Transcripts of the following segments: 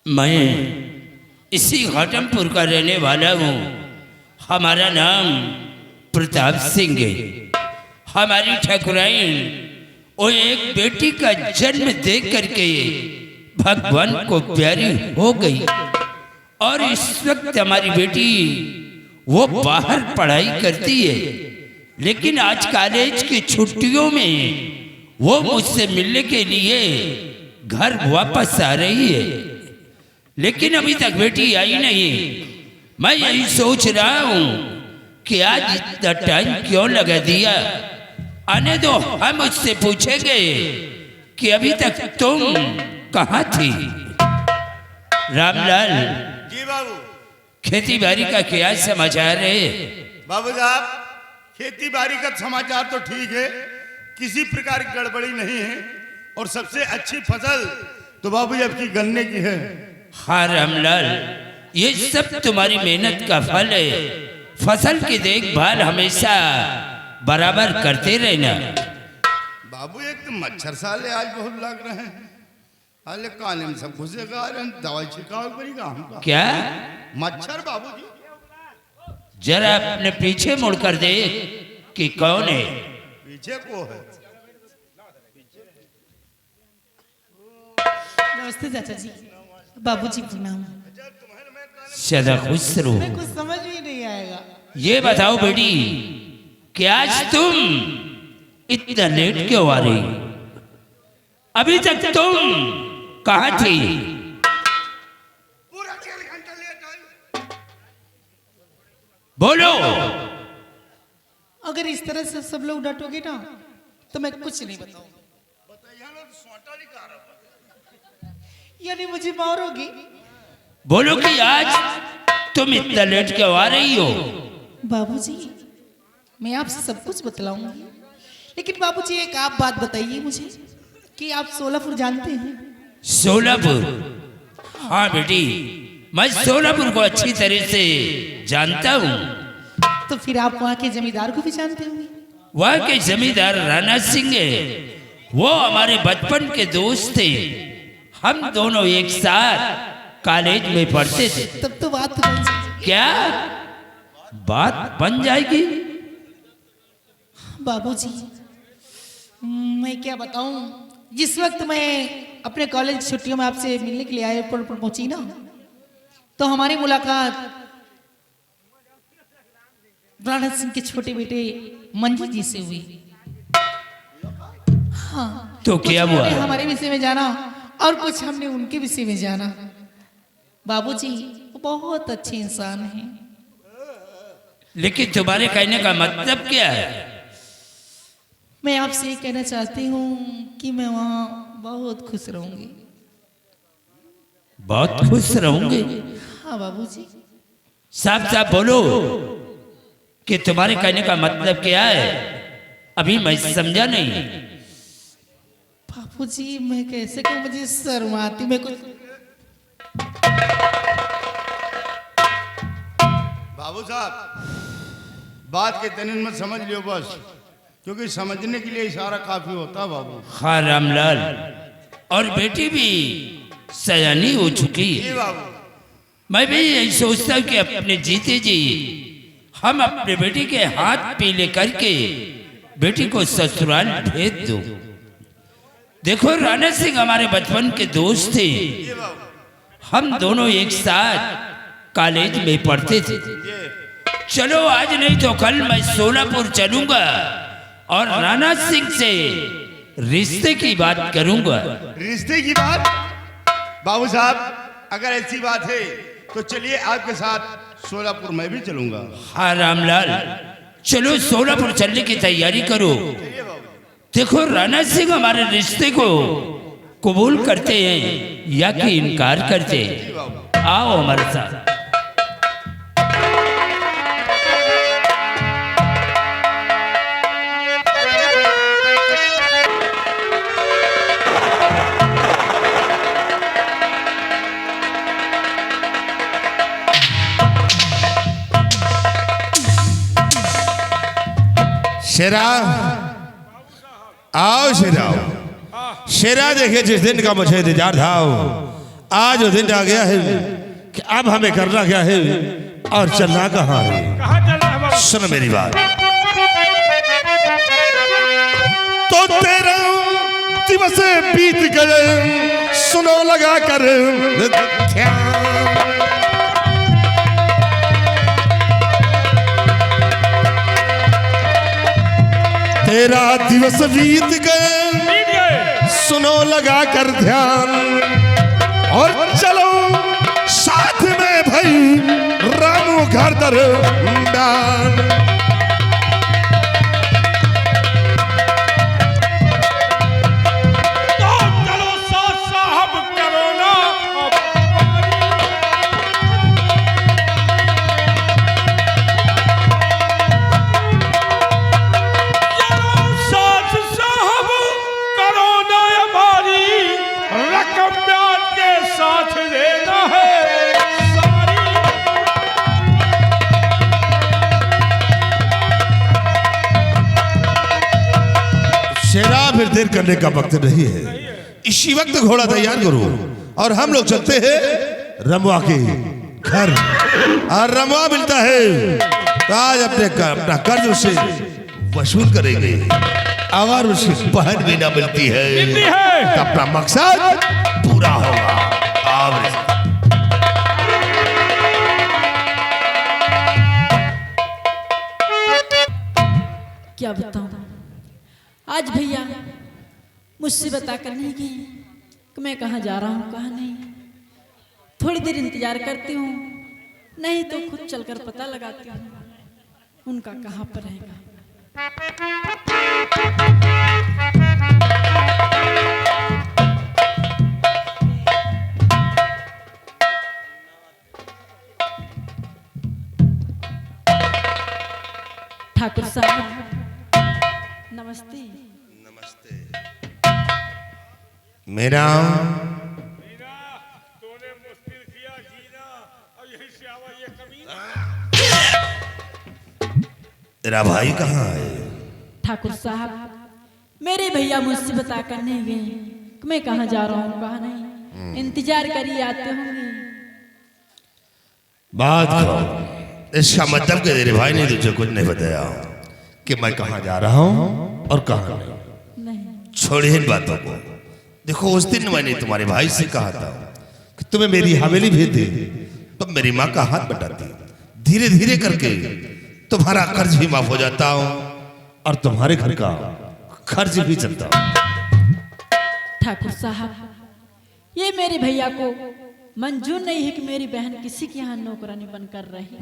मैं इसी घाटमपुर का रहने वाला हूँ। हमारा नाम प्रताप सिंह है। हमारी ठाकुराइन वो एक बेटी का जन्म दे करके भगवान को प्यारी हो गई और इस वक्त हमारी बेटी वो बाहर पढ़ाई करती है, लेकिन आज कॉलेज की छुट्टियों में वो मुझसे मिलने के लिए घर वापस आ रही है, लेकिन अभी तक बेटी आई नहीं। मैं यही सोच रहा हूँ कि आज इतना टाइम क्यों लगा दिया। आने दो, हम उससे पूछेंगे कि अभी तक तुम कहाँ थी। रामलाल जी बाबू। खेती बाड़ी का क्या समाचार है? बाबू साहब, खेती बाड़ी का समाचार तो ठीक है, किसी प्रकार की गड़बड़ी नहीं है और सबसे अच्छी फसल तो बाबू जी आपकी गन्ने की है। हाँ रामलाल, ये सब तुम्हारी मेहनत का फल है। फसल की देखभाल हमेशा बराबर करते रहना। बाबू एक तो मच्छर साले आज बहुत लग रहे हैं, हाले काने में सब घुसेगा, दवाई छिड़काव करेगा हमका। क्या मच्छर बाबू जी? जरा अपने पीछे मुड़कर देख कि कौन है। पीछे को है? नमस्ते चाचा जी। बाबूजी प्रणाम। सदा खुश रहो। मैं कुछ समझ भी नहीं आएगा। ये बताओ बेटी कि आज तुम इतना लेट क्यों आ रही? अभी तक तुम कहाँ थी? पूरा 4 घंटा लेट आई। बोलो। अगर इस तरह से सब लोग डटोगे ना तो मैं कुछ नहीं बताऊंगा। बताइए ना, सोटा नहीं खा रहा। यानी मुझे मारोगी? बोलो कि आज तुम इतना लेट क्यों आ रही हो? बाबूजी मैं आपसे सब कुछ बतलाऊंगी, लेकिन बाबूजी एक आप बात बताइए मुझे कि आप सोलापुर जानते हैं? सोलापुर? हाँ बेटी, मैं सोलापुर को अच्छी तरह से जानता हूँ। तो फिर आप वहाँ के जमींदार को भी जानते होंगे? वहाँ के जमींदार राणा सिंह है, वो हमारे बचपन के दोस्त थे। हम दोनों एक साथ कॉलेज में पढ़ते थे। तब तो बात बन जाएगी। क्या बात बन जाएगी? बाबूजी मैं क्या बताऊं, जिस वक्त मैं अपने कॉलेज छुट्टियों में आपसे मिलने के लिए एयरपोर्ट पर पहुंची ना, तो हमारी मुलाकात राणा सिंह के छोटे बेटे मंजू जी से हुई। हाँ, तो क्या हुआ? उन्होंने हमारे विषय में जाना और कुछ हमने उनके विषय में जाना। बाबूजी वो बहुत अच्छे इंसान हैं। लेकिन तुम्हारे कहने का मतलब क्या है? मैं आपसे ये कहना चाहती हूँ कि मैं वहाँ बहुत खुश रहूंगी। बहुत खुश रहूंगे? हाँ बाबूजी। साफ साफ बोलो कि तुम्हारे कहने का मतलब क्या है? अभी मैं समझा नहीं। बाबूजी मैं कैसे कहूँ, मुझे शर्म आती। मैं कुछ बाबू साहब, बात के तनिन में समझ लियो बस, क्योंकि समझने के लिए इशारा काफी होता है बाबू। हाँ रामलाल, और बेटी भी सयानी हो चुकी जी है। बाबू। मैं भी यही सोचता हूँ कि अपने जीते जी हम अपने बेटी के हाथ पीले करके बेटी को ससुराल भेज दो। देखो राणा सिंह हमारे बचपन के दोस्त थे। जी बाबू। हम दोनों एक साथ कॉलेज में पढ़ते थे। ये चलो आज नहीं तो कल मैं सोलापुर चलूंगा और राणा सिंह से रिश्ते की बात करूंगा। रिश्ते की बात? बाबू साहब अगर ऐसी बात है तो चलिए आपके साथ सोलापुर मैं भी चलूंगा। हाँ रामलाल, चलो सोलापुर चलने की तैयारी करो। देखो राणा सिंह हमारे रिश्ते को कबूल करते हैं या कि इनकार करते हैं। आओ हमारे साथ। शेरा आओ, शेरा शेरा। देखिए जिस दिन का मुझे इंतजार था आज वो दिन आ गया है कि अब हमें करना क्या है और चलना कहाँ है। कहाँ चलना है बाबू? सुन मेरी बात। तो तेरा दिवस बीत गए सुनो लगा कर तेरा दिवस बीत गए सुनो लगा कर ध्यान और चलो साथ में भाई रामू घर दरबार। तो चलो साथ साहब करो ना रकम ब्याज के साथ लेना है सारी। शेरा फिर देर करने का वक्त नहीं है, इसी वक्त घोड़ा तैयार करो और हम लोग चलते हैं रमुआ के घर। और रमुआ मिलता है तो आज अपना कर्ज उसे वसूल करेंगे। अगर उसकी बहन भी ना मिलती है तो अपना मकसद पूरा होगा। क्या बताऊं, आज भैया मुझसे बता कर नहीं गए कि मैं कहाँ जा रहा हूँ कहाँ नहीं। थोड़ी देर इंतजार करती हूँ, नहीं तो खुद चलकर पता लगाती हूँ उनका कहाँ पर रहेगा। ठाकुर साहब नमस्ते। नमस्ते। मेरा तूने मुश्किल किया जीना और यही से आवा ये कमीना। तेरा भाई कहाँ है? ठाकुर साहब मेरे भैया मुझसे बता कर नहीं गए कि मैं कहाँ जा रहा हूँ कहाँ नहीं। इंतजार करिए आते होंगे। बात करो। इसका मतलब कि तेरे भाई ने तुझे कुछ नहीं बताया कि मैं कहाँ जा रहा हूँ और कहाँ नहीं। नहीं छोड़िए इन बातों को। देखो उस दिन मैंने तुम्हारे भाई से कहा था कि तुम्हें मेरी हवेली भेज दे तो मेरी माँ का हाथ बटाती। धीरे धीरे करके तुम्हारा कर्ज भी माफ हो जाता हूँ और तुम्हारे घर का खर्च भी चलता। ठाकुर साहब ये मेरे भैया को मंजूर नहीं है कि मेरी बहन किसी के यहाँ नौकरानी बनकर रहे।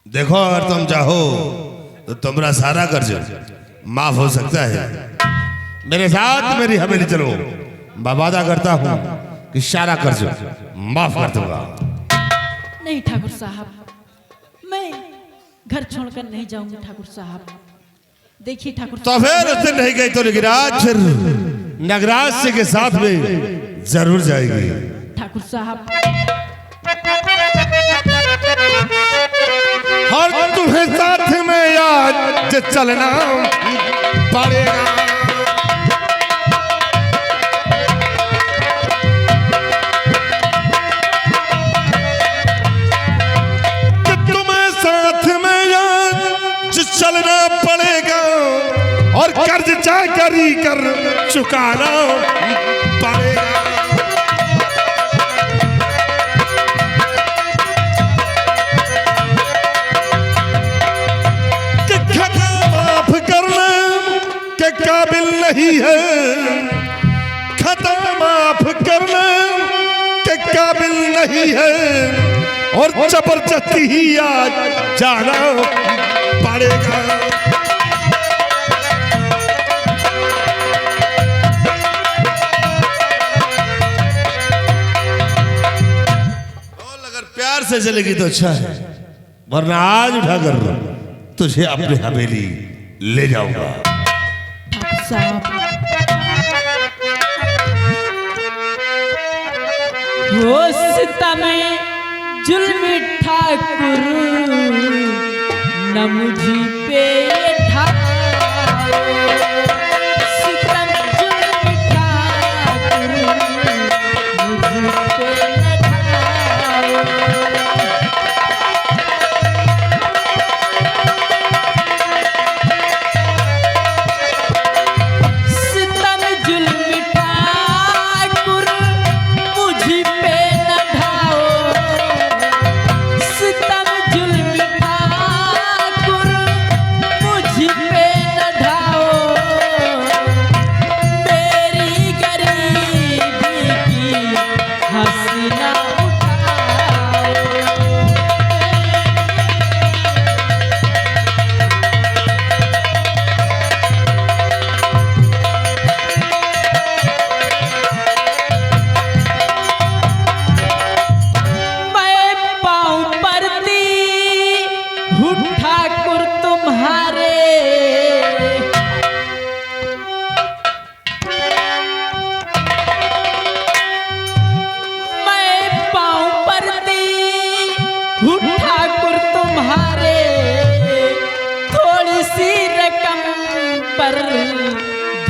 देखो अगर तुम चाहो तो तुम्हारा सारा कर्ज माफ हो सकता है। मेरे साथ मेरी हवेली चलो, मैं वादा करता हूँ कि सारा कर्ज माफ कर दूंगा। नहीं ठाकुर साहब मैं घर छोड़कर नहीं जाऊंगी। ठाकुर साहब देखिए ठाकुर तो फिर उस दिन नहीं गई तो लेकिन आज फिर नगराज सिंह के साथ में जरूर जाएगी। ठाकुर साहब और तुम्हें साथ में आज चलना पड़ेगा। कि तुम्हें साथ में आज चलना पड़ेगा और कर्ज जाकरी कर चुकाना पड़ेगा। काबिल नहीं है खता माफ करने के काबिल नहीं है और जबरदस्ती ही आज जाना पड़ेगा। और अगर प्यार से चलेगी तो अच्छा है, वरना आज उठाकर तुझे अपनी हवेली ले जाऊंगा। हो सितम जुल्म ठाकुर न मुझी पे सितम जुल्म ठाकुर मुझी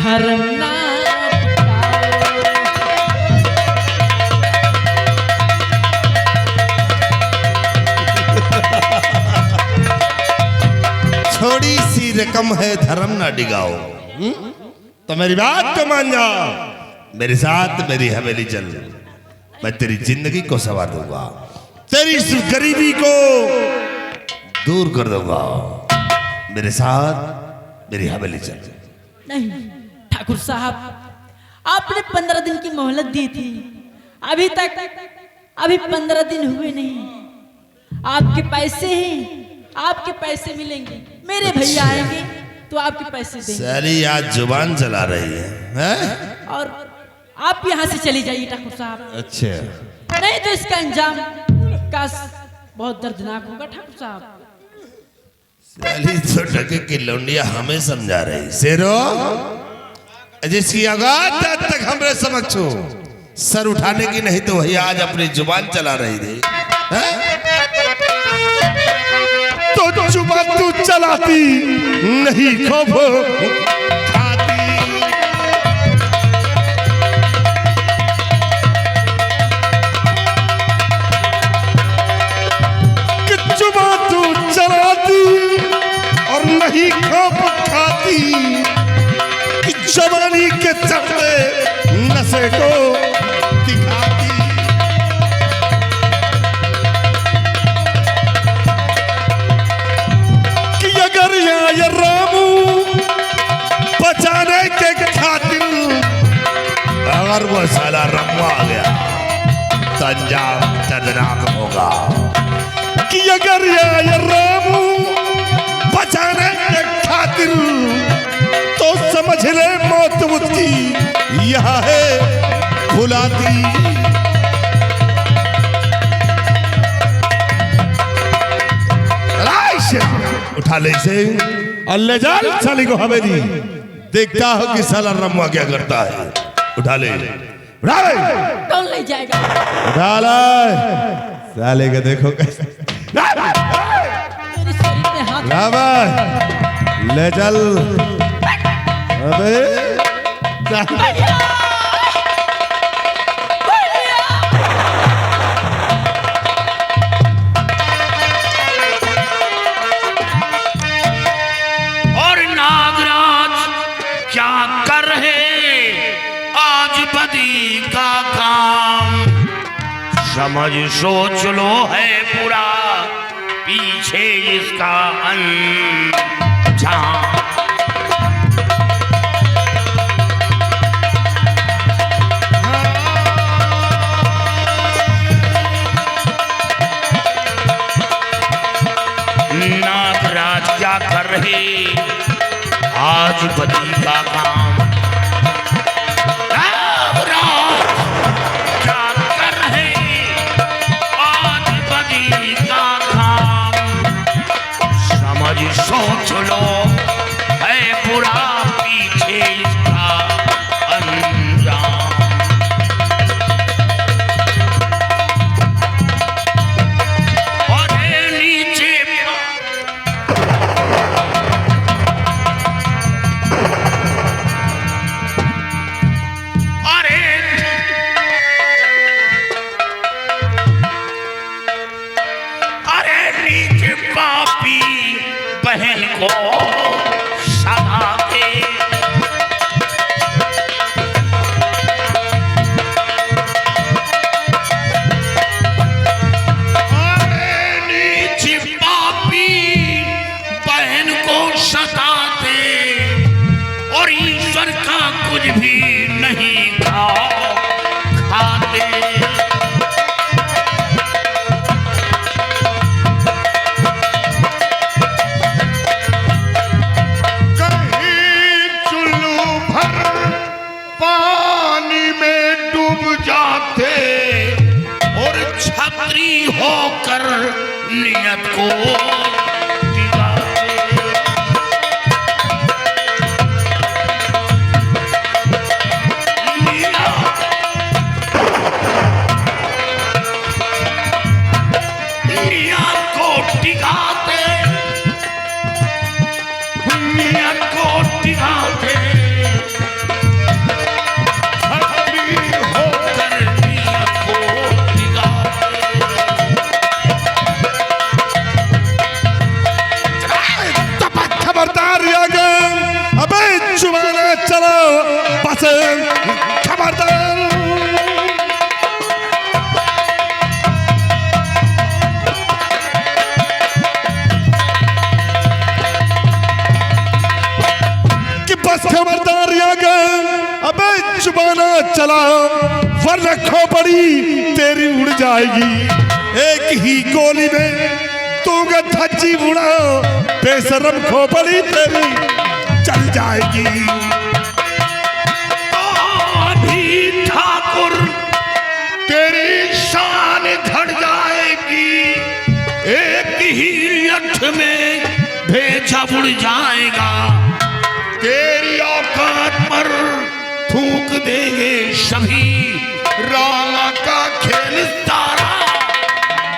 धर्म ना थोड़ी सी रकम है धर्म ना डिगाओ। तो मेरी बात तो मान जाओ, मेरे साथ मेरी हवेली चल, मैं तेरी जिंदगी को संवार दूंगा, तेरी इस गरीबी को दूर कर दूंगा। मेरे साथ मेरी हवेली चल। नहीं ठाकुर साहब, आपने 15 दिन की मोहलत दी थी, अभी 15 दिन हुए नहीं। आपके पैसे हैं, आपके पैसे मिलेंगे, मेरे भैया आएंगे तो आपके पैसे देंगे। सारी आज जुबान चला रही है, हैं? और आप यहाँ से चली जाइए ठाकुर साहब, अच्छा, नहीं तो इसका अंजाम का बहुत दर्दनाक होगा ठाकुर साहब। साली तो टके की लौंडिया हमें समझा रही। शेरो जिसकी औकात आज तक हमरे समक्ष हो, सर उठाने की नहीं तो वही आज अपनी जुबान चला रही थी, हैं? तो जुबान तू चलाती नहीं खौफ खाती। कि जुबान तू चलाती और नहीं खौफ खाती, कि जवानी के चढ़ते नशे को दिखाती। अगर ये रामू बचाने के खातिर अगर वो साला रमवा आ गया तो अंजाम दर्दनाक होगा। कि अगर ये रामू बचाने के खातिर तो समझ ले मौत उसकी यहाँ है बुलाती। उठा ले इसे और ले जा साली को हवेली, देखता हो कि साला रमुआ क्या करता है। उठा ले, उठा ले, कौन ले जाएगा? उठा ले साले के, देखो कैसे। मेरे शरीर में हाथ ला भाई, ले चल। अबे समझ सोच लो है पूरा पीछे इसका अंजाम। नागराज क्या कर रहे आज बदी का काम। सोच लो है पूरा पीछे इसका अंजाम। और नीचे अरे नीचे पापी बहन को सदा के। नीचे पापी बहन को सताते और ईश्वर का कुछ भी नहीं खाते। छत्री होकर नियत को नियत को टिकाते मानो बस खबरदार। कि बस खबरदार अबे जुबाना चला वरना खोपड़ी तेरी उड़ जाएगी। एक ही गोली में तू धज्जी उड़ा बेशरम खोपड़ी तेरी चल जाएगी। अभी ठाकुर तेरी शान घट जाएगी। एक ही लठ में भेजा उड़ जाएगा। तेरी औकात पर थूक देंगे सभी। रामा का खेल सारा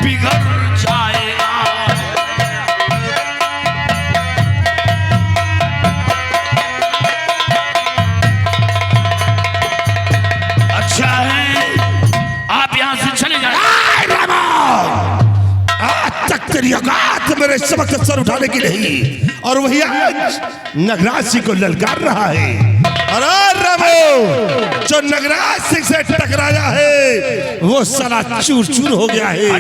बिगड़ जाएगा। अच्छा है आप यहां से चले जाए। आज तक तेरी औकात मेरे सबक सर उठाने की नहीं, और वही आज नगराज सिंह को ललकार रहा है। अरे रमो, जो नगराज सिंह से टकराया है वो साला चूर चूर हो गया है।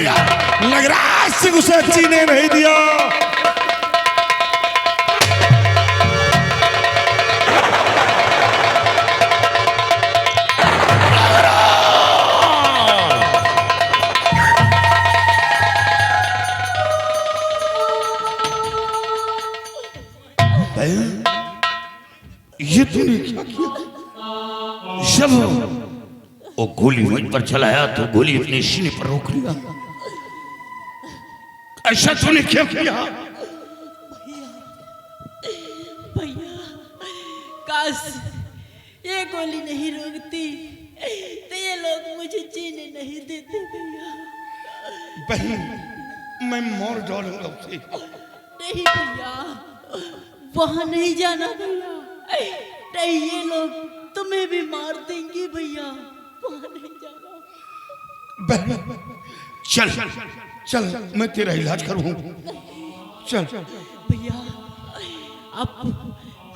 नगराज सिंह उसे जीने नहीं दिया। ये तूने क्या किया? जब वो गोली मुझ पर चलाया तो गोली अपने सीने पर रोक लिया। ऐसा तूने क्या किया? भैया काश ये गोली नहीं रोकती तो ये लोग मुझे जीने नहीं देते भैया। बहन मैं मार डालूंगा उसे। नहीं भैया वहां नहीं जाना भैया। नहीं ये लोग तुम्हें भी मार देंगे भैया। वहां नहीं जाना। बहन चल चल मैं तेरा इलाज करूं। चल भैया आप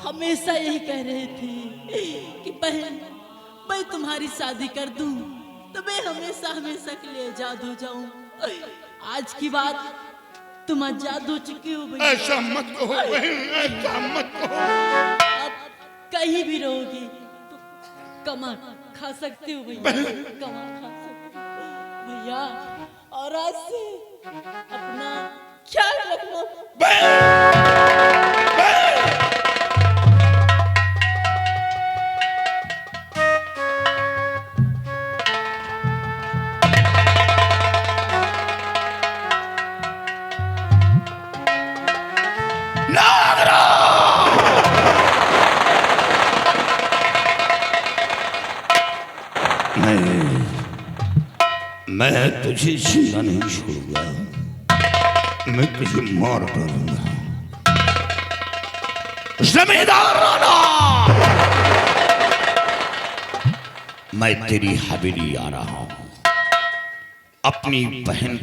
हमेशा यही कह रहे थे कि बहन मैं तुम्हारी शादी कर दूं तो मैं हमेशा हमेशा के लिए आजाद हो जाऊं। आज की बात तुम आजाद हो चुके हो भैया। ऐसा मत कहो बहन, ऐसा मत कहो। आप कहीं भी रहोगे तो कमा खा सकते हो भैया। कमा खा सकते हो भैया। और आज से अपना ख्याल रखना। मैं तुझे जिंदा नहीं छोड़ूंगा। मैं तुझे मार डालूंगा। जमींदार राणा मैं तेरी हवेली आ रहा हूं। अपनी बहन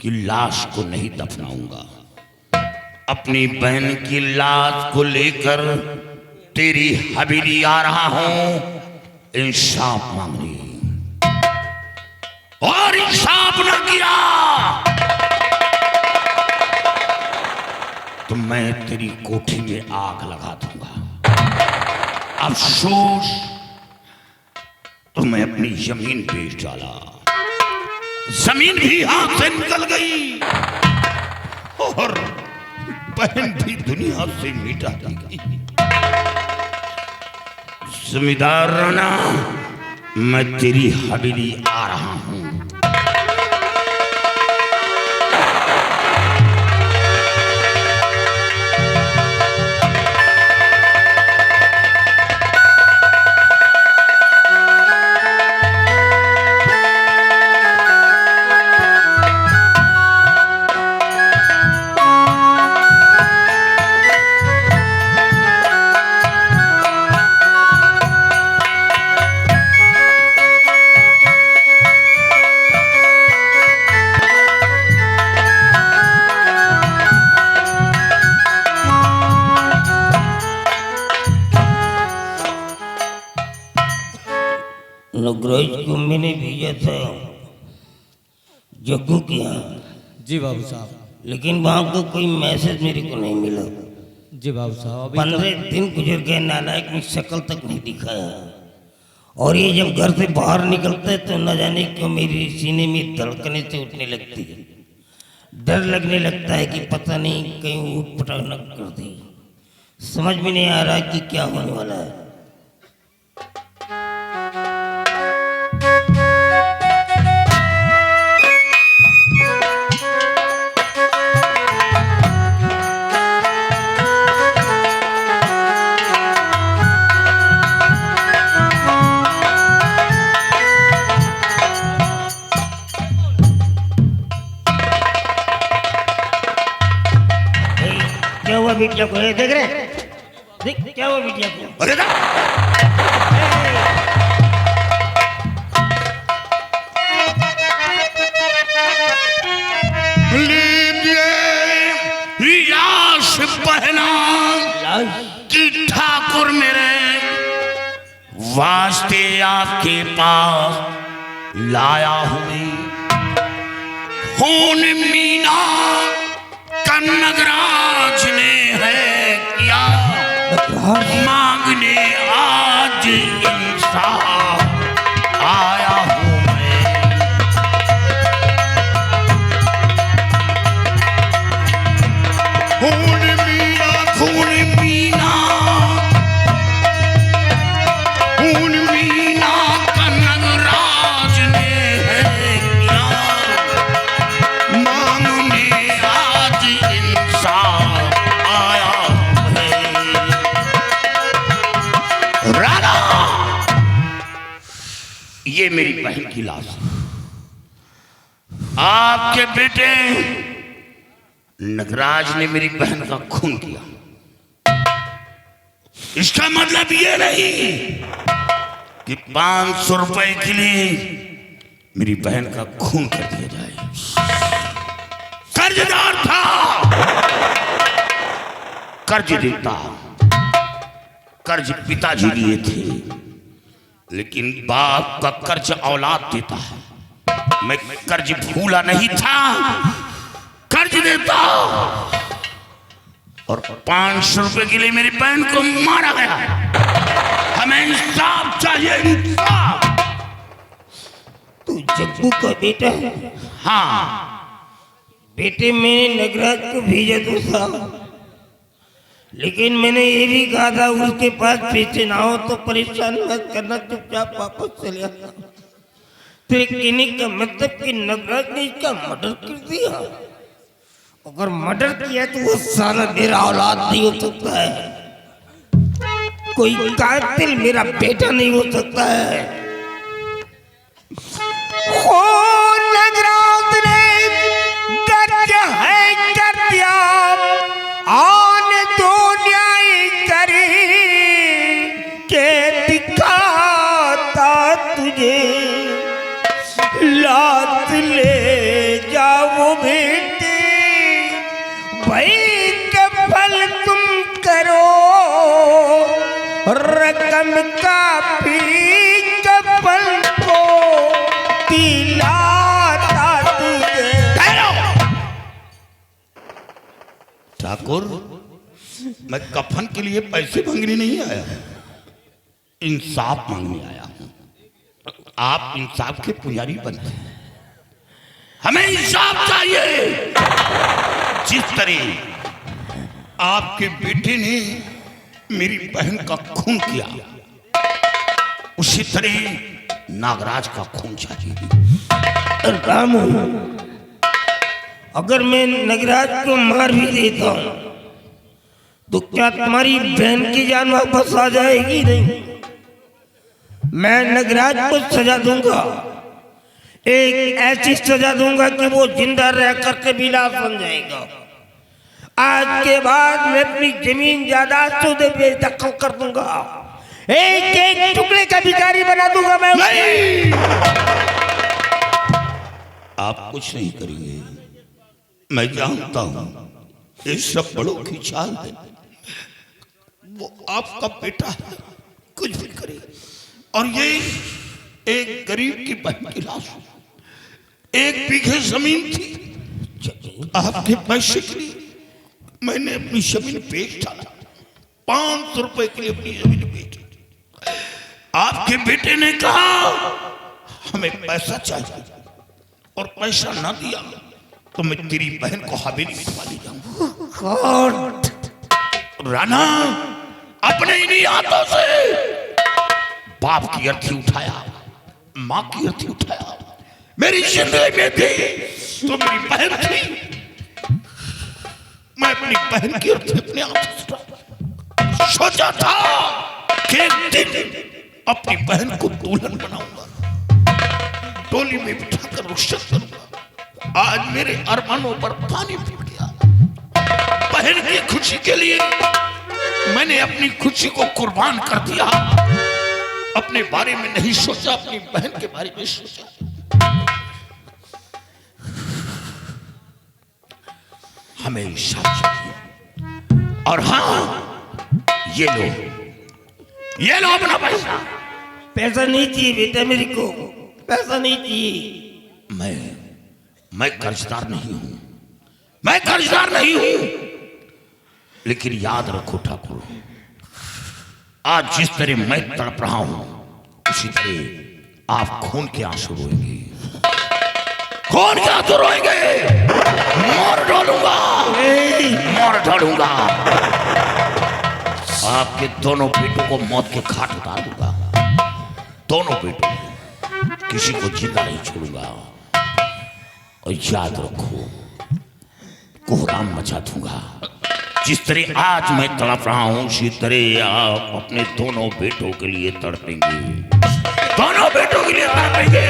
की लाश को नहीं दफनाऊंगा। अपनी बहन की लाश को लेकर तेरी हवेली आ रहा हूं इंसाफ मांगने। और इंसाफ न किया तो मैं तेरी कोठी में आग लगा दूंगा। अफसोस तो मैं अपनी जमीन बेच डाला। जमीन भी हाथ से निकल गई और बहन भी दुनिया से मिटा दी गई। जमींदार राणा मैं तेरी हवेली आ रहा हूं। नगराज को मैंने भेजा था जग्गू के यहाँ। जी बाबू साहब। लेकिन वहाँ को कोई मैसेज मेरे को नहीं मिला। जी बाबू साहब। 15 दिन गुजर गए, नालायक में शक्ल तक नहीं दिखाया। और ये जब घर से बाहर निकलता है तो न जाने क्यों मेरी सीने में धड़कने से उठने लगती है। डर लगने लगता है कि पता नहीं कहीं ऊट पटाख न कर दी। समझ में नहीं आ रहा कि क्या होने वाला है। क्या हुआ बिटिया को? देख रहे देख क्या हुआ बिटिया को? अरे ना लाश पहना कि ठाकुर मेरे वास्ते आपके पास लाया हुई खून मीना का नगराज ने है किया मांगने आज इंसाफ आया हूं मैं। खून मीना खून मीना खून मीना का नगराज ने है किया मांगने आज इंसाफ आया है। राधा ये मेरी बहन की लाश है। आपके बेटे नगराज ने मेरी बहन का खून किया। इसका मतलब ये नहीं कि 500 रुपए के लिए मेरी बहन का खून कर दिया जाए। कर्जदार था, कर्ज देता, कर्ज पिताजी लिए थे, लेकिन बाप का कर्ज औलाद देता है। मैं कर्ज भूला नहीं था, कर्ज देता। और 500 रुपए के लिए मेरी बहन को मारा गया। हमें इंसाफ चाहिए, इंसाफ। तू जग्गू का बेटा है? हाँ बेटे मैंने नगराज को भेजा तो था, लेकिन मैंने ये भी कहा था उसके पास पैसे ना हो तो परेशान मत करना, चुपचाप वापस चले आना। तेरे कहने का मतलब कि नगराज ने इसका मर्डर कर दिया। अगर मर्डर किया तो वो सारा मेरा औलाद नहीं हो सकता है। कोई कातिल मेरा बेटा नहीं हो सकता है। ओ नगराज ने दर्द है कर दिया आन दो न्याय करे के दिखाता तुझे लात ले जाओ बेटे भाई कफल तुम करो रकम का भी कफल को दिलाता तुझे। ठाकुर, मैं कफन के लिए पैसे मांगने नहीं आया, इंसाफ मांगने आया हूं। आप इंसाफ के पुजारी बनते हैं, हमें इंसाफ चाहिए। जिस तरह आपके बेटे ने मेरी बहन का खून किया, उसी तरह नागराज का खून चाहिए। रामू, अगर मैं नगराज को मार भी देता हूं तो क्या तुम्हारी बहन की जान वापस आ जाएगी? नहीं, मैं नगराज को सजा दूंगा, एक ऐसी सजा दूंगा कि वो जिंदा रह करके भी लाश बन जाएगा। आज के बाद मैं अपनी जमीन जायदाद से बेदखल कर दूंगा, एक एक टुकड़े का भिखारी बना दूंगा मैं। नहीं, आप कुछ नहीं करेंगे, मैं जानता हूं ये सब बड़ों की चाल है। वो आपका बेटा है, कुछ भी करे। और ये एक गरीब की बहन की लाश, 1 बीघे जमीन थी, आपके पैसे के लिए मैंने अपनी जमीन बेच डाला, 500 रुपए के लिए अपनी जमीन बेच दी। आपके बेटे ने कहा हमें पैसा चाहिए और पैसा ना दिया तो मैं तेरी बहन को हवेली बिठवा ले जाऊंगा। राणा अपने इन्हीं हाथों से बाप की अर्थी उठाया, मां की अर्थी उठाया। मेरी जिंदगी में थी तो मेरी बहन थी, मैं अपनी बहन की अर्थी अपने हाथों से उठाया। सोचा था कि एक दिन अपनी बहन को दुल्हन बनाऊंगा, टोली में बिठाकर रुखसत करूंगा। आज मेरे अरमानों पर पानी फिर गया। बहन की खुशी के लिए मैंने अपनी खुशी को कुर्बान कर दिया। अपने बारे में नहीं सोचा, अपनी बहन के बारे में सोचा। हमेशा चाहिए। और हाँ, ये लो अपना पैसा। पैसा नहीं चाहिए बेटा, मेरे को पैसा नहीं चाहिए। मैं कर्जदार नहीं हूं, मैं कर्जदार नहीं हूं। लेकिन याद रखो ठाकुर, आज जिस तरह मैं तड़प रहा हूं उसी तरह आप खून के आंसू रोएंगे, खून के आंसू रोएंगे। मार डालूंगा, मार डालूंगा। आपके दोनों बेटों को मौत के घाट उतार दूंगा, दोनों बेटों को, किसी को जिंदा नहीं छोड़ूंगा। और याद रखो, कोहराम मचा दूंगा। जिस तरह आज मैं तड़प रहा हूं उसी तरह आप अपने दोनों बेटों के लिए तड़पेंगे, दोनों बेटों के लिए तड़पेंगे।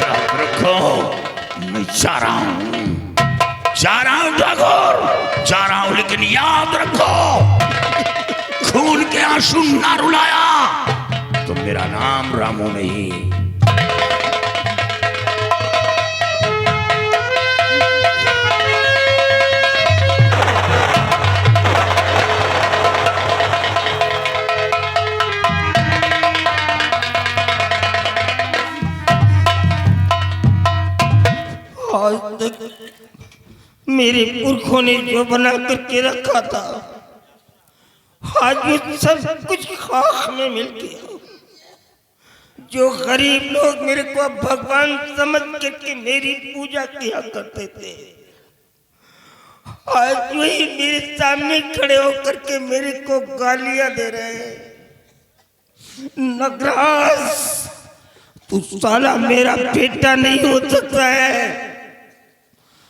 याद रखो, मैं जा रहा हूं ठाकुर, जा रहा हूं। लेकिन याद रखो, खून के आंसू ना रुलाया तो मेरा नाम रामू नहीं। आज तक मेरे पुरखों ने जो बना करके रखा था, आज वो सब कुछ खाक में मिल गया। जो गरीब लोग मेरे को भगवान समझ करके मेरी पूजा किया करते थे, आज वही मेरे सामने खड़े होकर के मेरे को गालियां दे रहे हैं। नगराज, तू साला मेरा बेटा नहीं हो सकता है,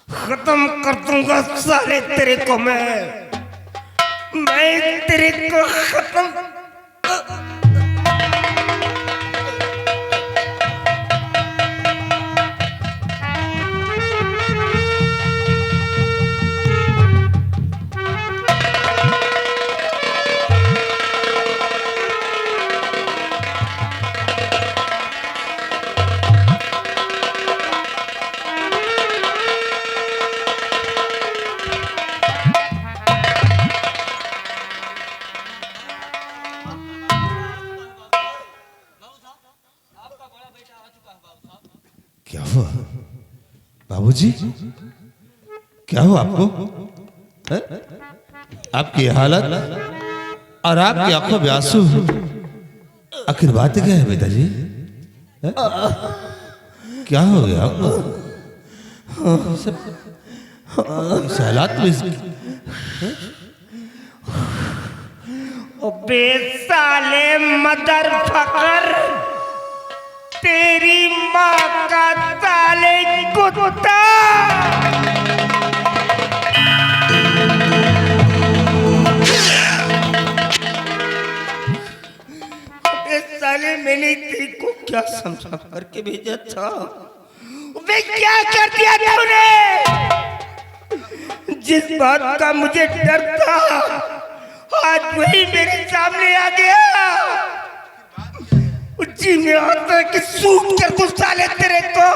खत्म कर दूंगा सारे तेरे को। मैं तेरे को खत्म। क्या हुआ बाबूजी, क्या हुआ आपको? है? आपकी हालत और आपकी आंखों में आंसू, आखिर बात क्या है पिताजी? क्या हो गया आपको? इस हालात में बे साले मदर फकर, तेरी माँ का साले कुत्ता। साले मैंने तेरे को क्या समझा करके भेजा था? वे क्या कर दिया तूने? जिस बात का मुझे डर था आज वही मेरे सामने आ गया। जी में आता कि सूट कर दो साले तेरे को।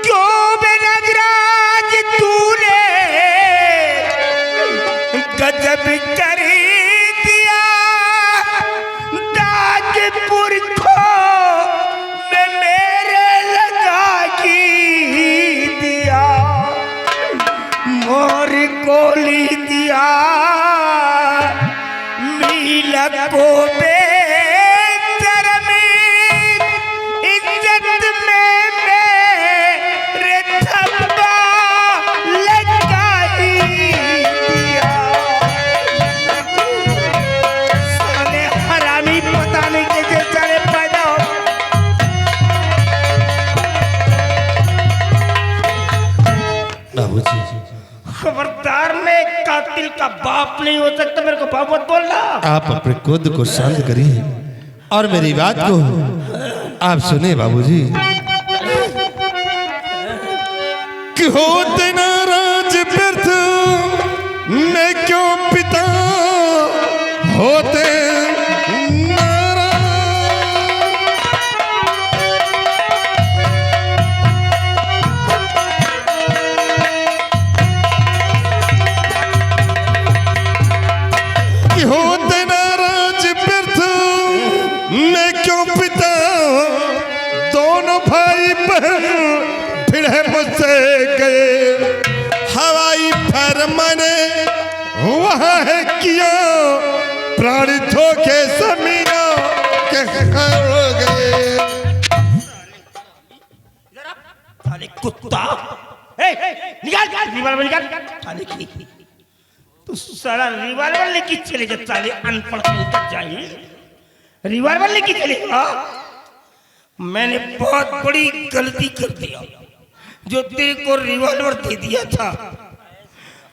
क्यों बेनगराज तूने गजब कर दिया? को बेशर्मी इज्जत में मेरे धब्बा लगाई दिया। साले हरामी पता नहीं कैसे साले पैदा हो। बाबूजी खबरदार, मैं कातिल का बाप नहीं हो सकता, मेरे को बाप मत बोलना। आप अपने क्रोध को शांत करिए और मेरी बात को आप सुने बाबूजी। कि होते नाराज व्यर्थ मैं क्यों पिता होते होते नाराज व्यर्थ मैं क्यों पिता दोनों भाई बहन फिर है मुझसे गए हवाई फरमाने वहाँ है किया प्राण धोखे समिया के हो गए। साले कुत्ता, निकाल रिवॉल्वर निकाल। साले की तू साला रिवॉल्वर लेके चले जा, साले अनपढ़ निकल जाए। रिवॉल्वर लेके चलेगा? मैंने बहुत बड़ी गलती कर दिया जो तेरे को रिवॉल्वर दे दिया था।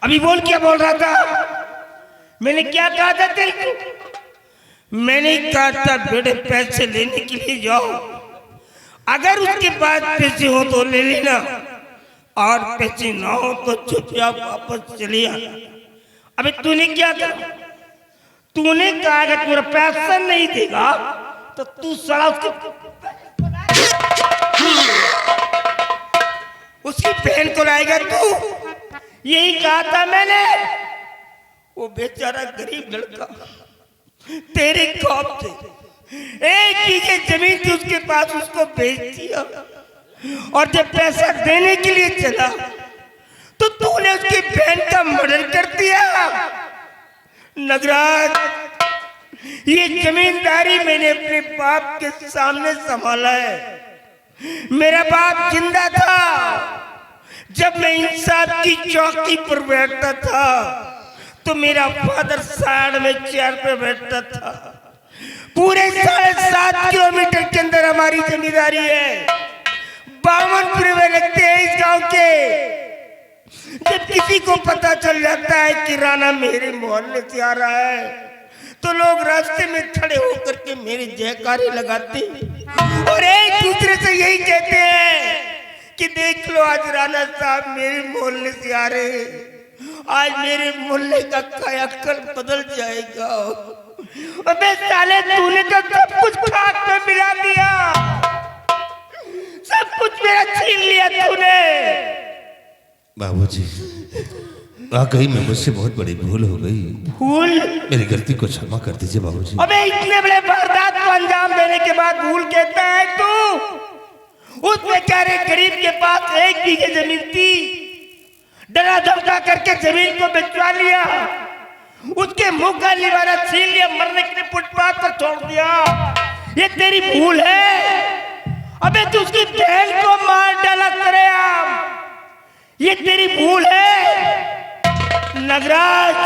अभी बोल, क्या बोल रहा था? मैंने क्या कहा था तेरे को? मैंने कहा था बेटे पैसे लेने के लिए जाओ, अगर उसके पास पैसे हो तो ले लेना, और पैसे ना हो तो चुपचाप वापस चले आना। अबे तूने क्या कहा? तूने कहा अगर तेरा पैसा नहीं देगा तो तू साला उसकी बहन को लाएगा तू। यही कहा था मैंने। वो बेचारा गरीब लड़का तेरे खौफ से एक बीघे जमीन थी उसके पास, उसको बेच दिया, और जब पैसा देने के लिए चला तो तूने उसकी बहन का मर्डर कर दिया। नगराज, ये जमींदारी मैंने अपने बाप के सामने संभाला है। मेरा बाप जिंदा था जब मैं इंसाफ की चौकी पर बैठता था, तो मेरा फादर साइड में चेयर पे बैठता था। पूरे 7.5 किलोमीटर के अंदर हमारी जमींदारी है। 52 परिवार लगते हैं इस गांव के। जब किसी को पता चल जाता है कि राणा मेरे मोहल्ले से आ रहा है तो लोग रास्ते में खड़े होकर के मेरे जयकारे लगाते और एक दूसरे से यही कहते हैं कि देख लो आज राणा साहब मेरे मोहल्ले से आ रहे हैं, आज मेरे मोहल्ले का कायाकल्प बदल जाएगा। अबे साले, तूने तो सब कुछ खाक में मिला दिया, सब कुछ मेरा छीन लिया तूने। बाबूजी वाकई में मुझसे बहुत बड़ी भूल हो गई। भूल? मेरी गलती को क्षमा कर दीजिए बाबूजी। अबे इतने बड़े वारदात को अंजाम देने के बाद भूल कहता है तू? उस बेचारे गरीब के पास एक बीघे जमीन थी, डरा धमका करके जमीन को बेचवा लिया, उसके मुंह का लिवारा छीन लिया, मरने के लिए फुटपाथ पर छोड़ दिया। ये तेरी भूल है? अबे तू उसकी बहन को मार डाला सरेआम, ये तेरी भूल है? Nagraj,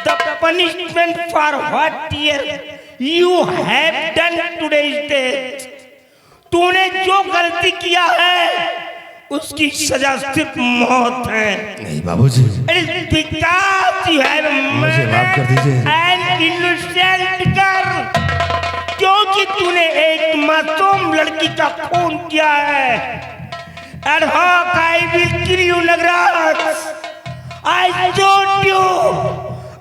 the punishment for what you have done today is death. तूने जो गलती किया है उसकी सजा सिर्फ मौत है। नहीं बाबूजी, मुझे माफ कर दीजिए। क्योंकि तूने एक मासूम लड़की का खून किया है। And how I will kill you, Nagraj. I told you,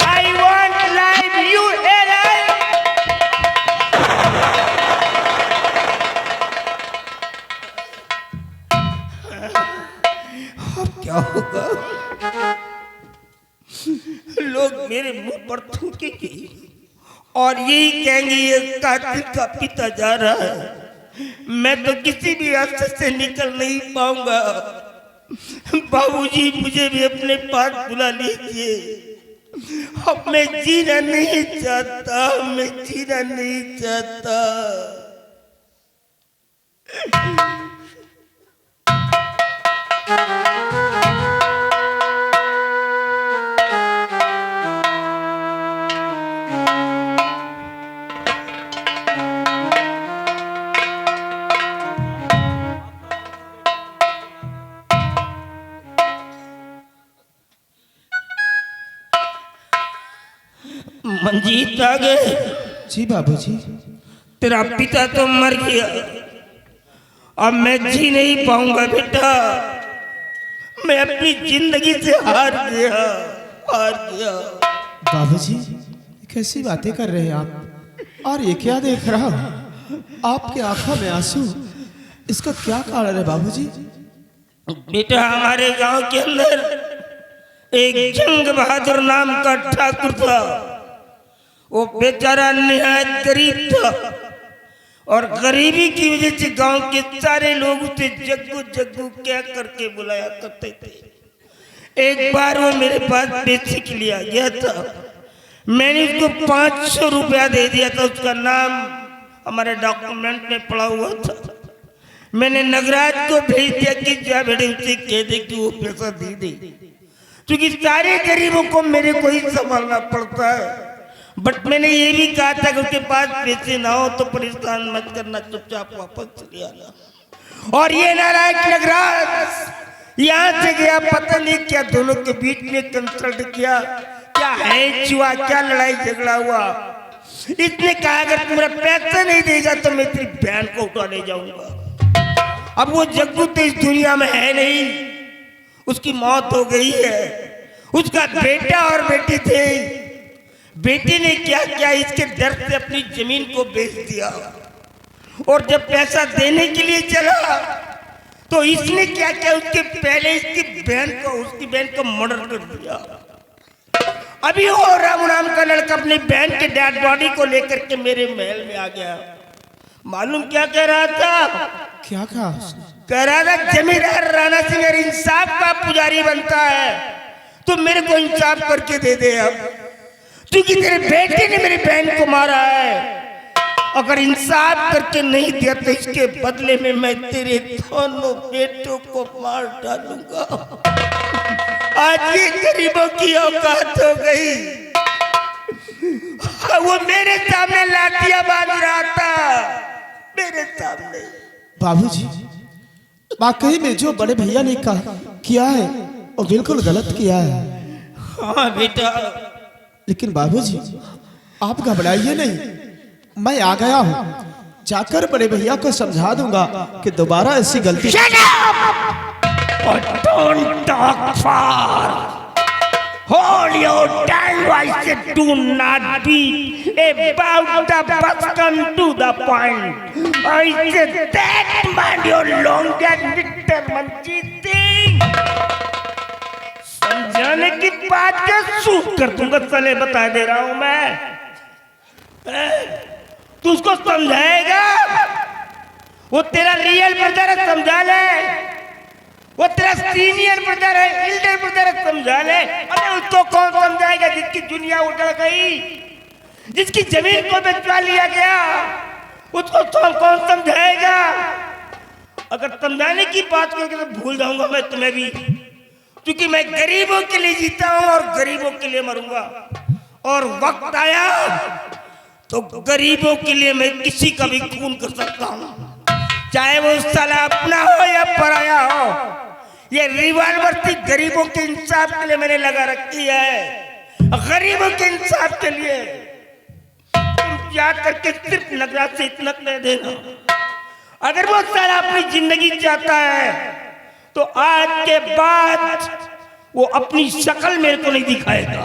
I want life, you alive. अब क्या होगा? लोग मेरे मुंह पर थूकेंगे और यही कहेंगे ये कातिल का पिता जा रहा है। मैं तो किसी भी रास्ते से निकल नहीं पाऊंगा। बाबूजी, मुझे भी अपने पास बुला लीजिए। अब मैं जीना नहीं चाहता, मैं जीना नहीं चाहता। मंजीत आ गए। जी बाबूजी। तेरा पिता तो मर गया, अब मैं जी नहीं पाऊंगा बेटा। मैं अपनी जिंदगी से हार गया, हार गया। बाबूजी कैसी बातें कर रहे हैं आप? और ये क्या देख रहा हूँ? आपके आंखों में आंसू, इसका क्या कारण है बाबूजी? बेटा हमारे गांव के अंदर एक जंग बहादुर नाम का ठाकुर था। वो बेचारा निहायत गरीब था और गरीबी की वजह से गांव के सारे लोग उसे जग्गू जग्गू क्या करके बुलाया करते थे। एक बार वो मेरे पास पैसे के लिए आ गया था। मैंने उसको 500 रुपया दे दिया था। उसका नाम हमारे डॉक्यूमेंट में पड़ा हुआ था। मैंने नगराज को भेज दिया कि जा बेटे उसे कह दे कि वो पैसा दे दे, क्योंकि सारे गरीबों को मेरे को ही संभालना पड़ता है। बट मैंने ये भी कहा था कि उसके पास पैसे ना हो तो परेशान मत करना, चुपचाप वापस चले आना। और ये नारायण नगराज यहाँ से गया, पता नहीं क्या दोनों के बीच में कंसल्ट किया, क्या है हुआ, क्या लड़ाई झगड़ा हुआ। इसने कहा अगर तुम्हारा पैसा नहीं देगा तो मैं तेरी बहन को उठा ले जाऊंगा। अब वो जग्गू तो इस दुनिया में है नहीं, उसकी मौत हो गई है। उसका बेटा और बेटी थे। बेटी ने क्या किया, इसके डर से अपनी जमीन को बेच दिया। और जब पैसा देने के लिए चला तो इसने क्या किया, उसके पहले उसकी बहन को मर्डर कर दिया। अभी वो राम नाम का लड़का अपनी बहन के डेड बॉडी को लेकर के मेरे महल में आ गया। मालूम क्या कह रहा था? क्या कहा? कह रहा था जमींदार राणा सिंह अगर इंसाफ का पुजारी बनता है तो मेरे को इंसाफ करके दे दे। अब क्योंकि तेरे बेटे ने मेरी बहन को मारा है, अगर इंसाफ करके नहीं दिया तो इसके बदले में मैं तेरे दोनों बेटों को मार डालूंगा। आज ये गरीबों की औकात हो गई। वो मेरे सामने लाठियां बांध रहा था, मेरे सामने। बाबूजी वाकई में जो बड़े भैया ने किया है वो बिल्कुल गलत किया है। हाँ बेटा। लेकिन बाबूजी आप घबराइए नहीं, मैं आ गया हूँ, जाकर बड़े भैया को समझा दूंगा कि दोबारा ऐसी गलती। Don't talk far. Hold your tongue. I said do not be about the bus. Come to the point. I said that man your longer Mr. Manjeet Singh. समझाने की बात क्या सूट कर दूंगा, चले बता दे रहा हूं मैं। तू उसको समझाएगा? वो तेरा रियल ब्रदर है, समझा ले। वो तेरा सीनियर ब्रदर है, एल्डर ब्रदर है, समझा ले। अरे उसको कौन समझाएगा जिसकी दुनिया उजड़ गई, जिसकी जमीन को बेचवा लिया गया, उसको कौन समझाएगा? अगर समझाने की बात करोगे तो भूल जाऊंगा मैं तुम्हें भी, क्योंकि मैं गरीबों के लिए जीता हूं और गरीबों के लिए मरूंगा। और वक्त आया तो गरीबों के लिए मैं किसी का भी खून कर सकता हूं, चाहे वो साला अपना हो या पराया हो। ये रिवॉल्वर थी गरीबों के इंसाफ के लिए मैंने लगा रखी है, गरीबों के इंसाफ के लिए। तुम याद करके सिर्फ नगराज से इतना कह देना, अगर वो साला अपनी जिंदगी चाहता है तो आज के बाद वो अपनी शक्ल मेरे को नहीं दिखाएगा,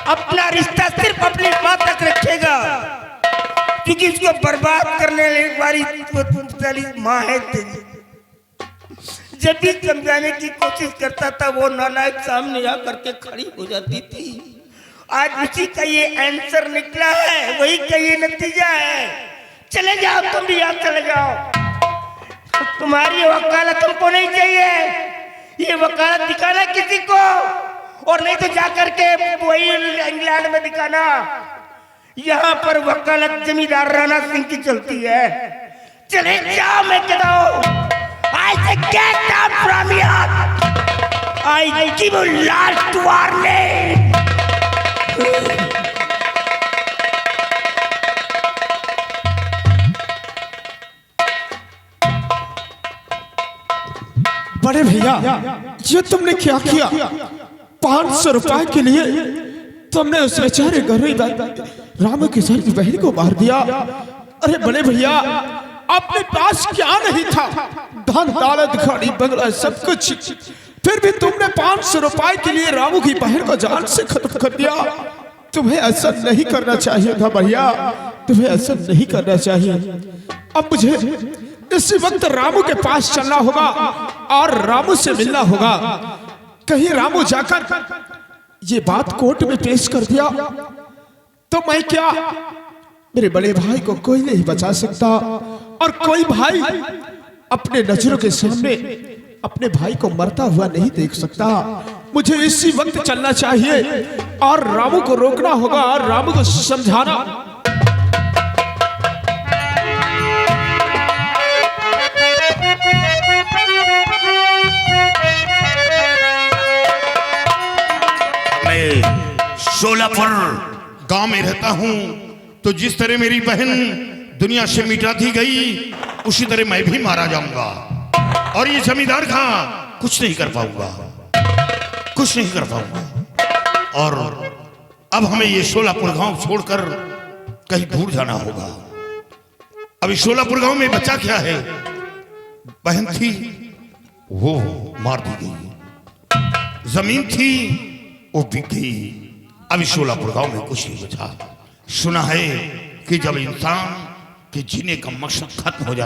अपना रिश्ता सिर्फ अपनी मां तक रखेगा, क्योंकि उसको बर्बाद करने वाली माँ है तेरी। जब भी समझाने की कोशिश करता था वो नालायक सामने आकर के खड़ी हो जाती थी। आज उसी का ये आंसर निकला है, वही का ये नतीजा है। चले जाओ, तुम भी यहाँ चले जाओ। तुम्हारी वकालत हमको नहीं चाहिए। ये वकालत दिखाना किसी को और नहीं तो जाकर के वही इंग्लैंड में दिखाना। यहाँ पर वकालत जमींदार राणा सिंह की चलती है। चले जाओ, मैं कहता हूँ I say get out from here. I give you last warning. बड़े भैया, ये तुमने क्या किया? 500 रुपए के लिए तुमने उस बेचारे गरीब रामू किशोर की बहन को मार दिया। अरे बड़े भैया, अपने पास क्या नहीं था? धन दौलत गाड़ी बंगला सब कुछ, फिर भी तुमने 500 रुपए के लिए रामू की बहन को जान से खत्म कर दिया। तुम्हें ऐसा नहीं करना चाहिए था भैया, तुम्हें ऐसा नहीं करना चाहिए। अब मुझे इसी वक्त रामू के पास चलना होगा और रामू से मिलना होगा। कहीं रामू जाकर ये बात कोर्ट में पेश कर दिया तो मैं क्या, मेरे बड़े भाई को कोई नहीं बचा सकता और कोई भाई अपने नजरों के सामने अपने भाई को मरता हुआ नहीं देख सकता। मुझे इसी वक्त चलना चाहिए और रामू को रोकना होगा और रामू को समझाना। शोलापुर गांव में रहता हूं, तो जिस तरह मेरी बहन दुनिया से मिटा दी गई उसी तरह मैं भी मारा जाऊंगा और ये जमींदार का कुछ नहीं कर पाऊंगा, कुछ नहीं कर पाऊंगा। और अब हमें ये शोलापुर गांव छोड़कर कहीं दूर जाना होगा। अभी शोलापुर गांव में बचा क्या है? बहन थी वो मार दी गई, जमीन थी वो बिक गई। अभी शोलापुर गांव में कुछ नहीं बचा। सुना है कि जब इंसान के जीने का मकसद खत्म हो जाए